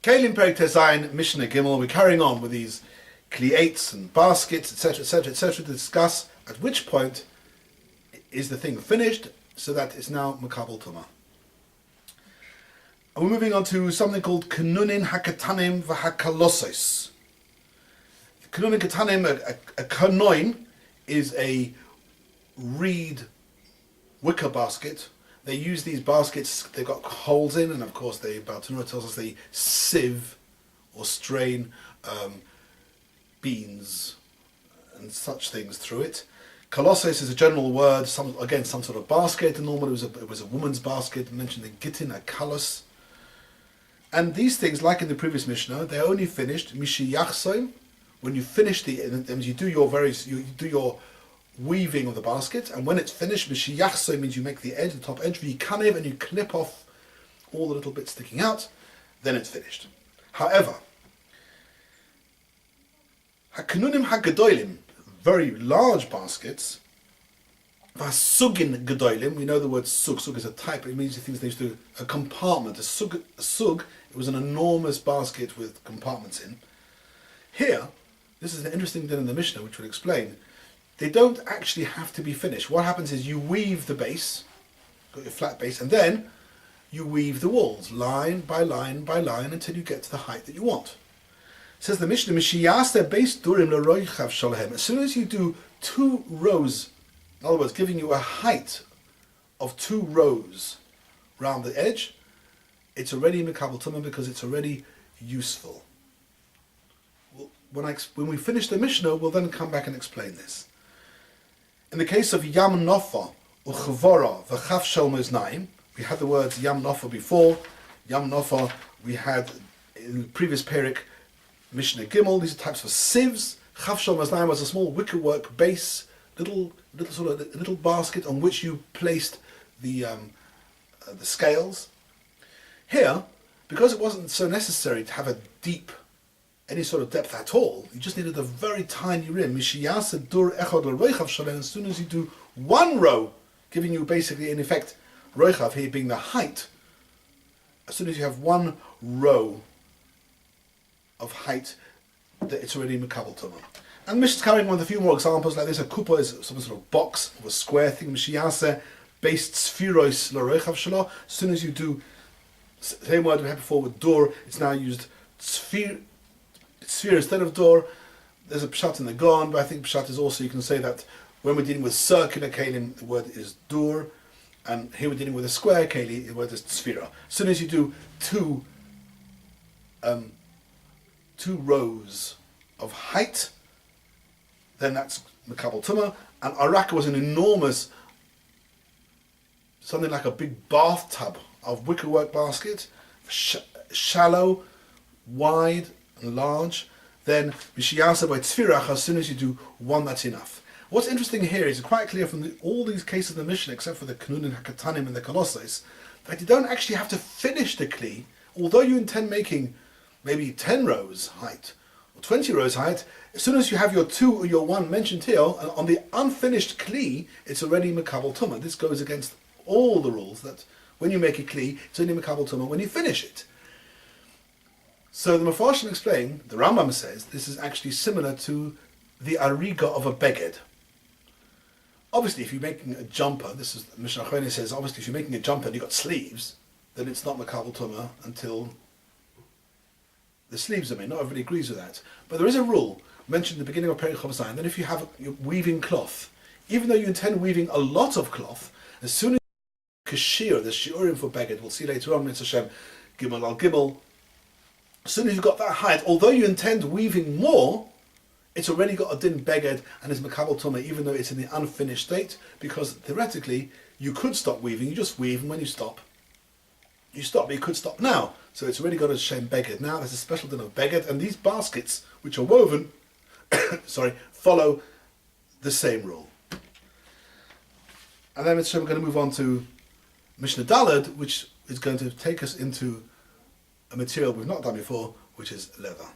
Kelim Perek Tezayin Mishnah Gimel. We're carrying on with these kliates and baskets, etc., etc., etc., to discuss at which point is the thing finished, so that it's now Makabel Tumah. And we're moving on to something called Kanunin Hakatanim V'Hakalossos. Kanunin Katanim, a kanoin, is a reed wicker basket. They use these baskets, they've got holes in, and of course Bartanura tells us they sieve or strain beans and such things through it. Kolossos is a general word, some sort of basket, and normally it was a woman's basket. I mentioned the gittin, a kalos. And these things, like in the previous Mishnah, they're only finished mishiyachsoim, when you finish you do your weaving of the basket, and when it's finished, mishiyachsoim means you make the edge, the top edge, v'yikanev, and you clip off all the little bits sticking out, then it's finished. However, hakanunim hagadolim, very large baskets, vasugin gadolim, we know the word sug. Sug is a type, it means things they used to, a compartment. A sug, it was an enormous basket with compartments in. Here, this is an interesting thing in the Mishnah, which will explain, they don't actually have to be finished. What happens is you weave the base, got your flat base, and then you weave the walls, line by line by line, until you get to the height that you want. It says the Mishnah, as soon as you do 2 rows, in other words, giving you a height of 2 rows round the edge, it's already Makabel Tumah because it's already useful. When we finish the Mishnah, we'll then come back and explain this. In the case of Yam Nofa, Uchvora, V'chaf Shel Moznaim, we had the words Yam Nofa before. Yam Nofa, we had in the previous Perek, Mishnah Gimel. These are types of sieves. Chaf Shel Moznaim was a small wickerwork base, little basket on which you placed the scales. Here, because it wasn't so necessary to have any sort of depth at all, you just needed a very tiny rim. As soon as you do 1 row, giving you basically in effect roichav here being the height, as soon as you have 1 row of height, that it's already Makabel Tumah. And Mishnah's carrying on with a few more examples like this. A kupa is some sort of box or a square thing. Mishiyase based spherois l'roichav shelo. As soon as you do, same word we had before with door, it's now used sphere instead of door. There's a pshat in the Gon, but I think pshat is also, you can say that when we're dealing with circular kelim, the word is dur, and here we're dealing with a square keli, the word is sphera. As soon as you do 2 rows of height, then that's Makabel Tumah. And araka was an enormous, something like a big bathtub of wickerwork basket, shallow, wide, and large. Then mishiyasa by tzvirach, as soon as you do 1, that's enough. What's interesting here is quite clear from all these cases of the Mishnah, except for the Kanunin Hakatanim and the Kolossos, that you don't actually have to finish the kli, although you intend making maybe 10 rows height or 20 rows height. As soon as you have your 2 or your 1 mentioned here, on the unfinished kli, it's already Makabel Tumah. This goes against all the rules that when you make a kli, it's only Makabel Tumah when you finish it. So the Mefarshim explain, the Rambam says, this is actually similar to the ariga of a beged. Obviously, if you're making a jumper, this is Mishnah Choni says, obviously if you're making a jumper and you've got sleeves, then it's not Makabel Tumah until the sleeves are made. Not everybody agrees with that. But there is a rule, mentioned at the beginning of Perek Chav Zayin, that if you have you're weaving cloth, even though you intend weaving a lot of cloth, as soon as kashir, the shiurim for beged, we'll see later on, Mitzvah Hashem, Gimel al Gimel, as soon as you've got that height, although you intend weaving more, it's already got a din beged and is Makabel Tumah, even though it's in the unfinished state, because theoretically you could stop weaving, you just weave, and when you stop, but you could stop now. So it's already got a shem beged. Now there's a special din of beged, and these baskets, which are woven, follow the same rule. And then we're going to move on to Mishnah Daled, which is going to take us into a material we've not done before, which is leather.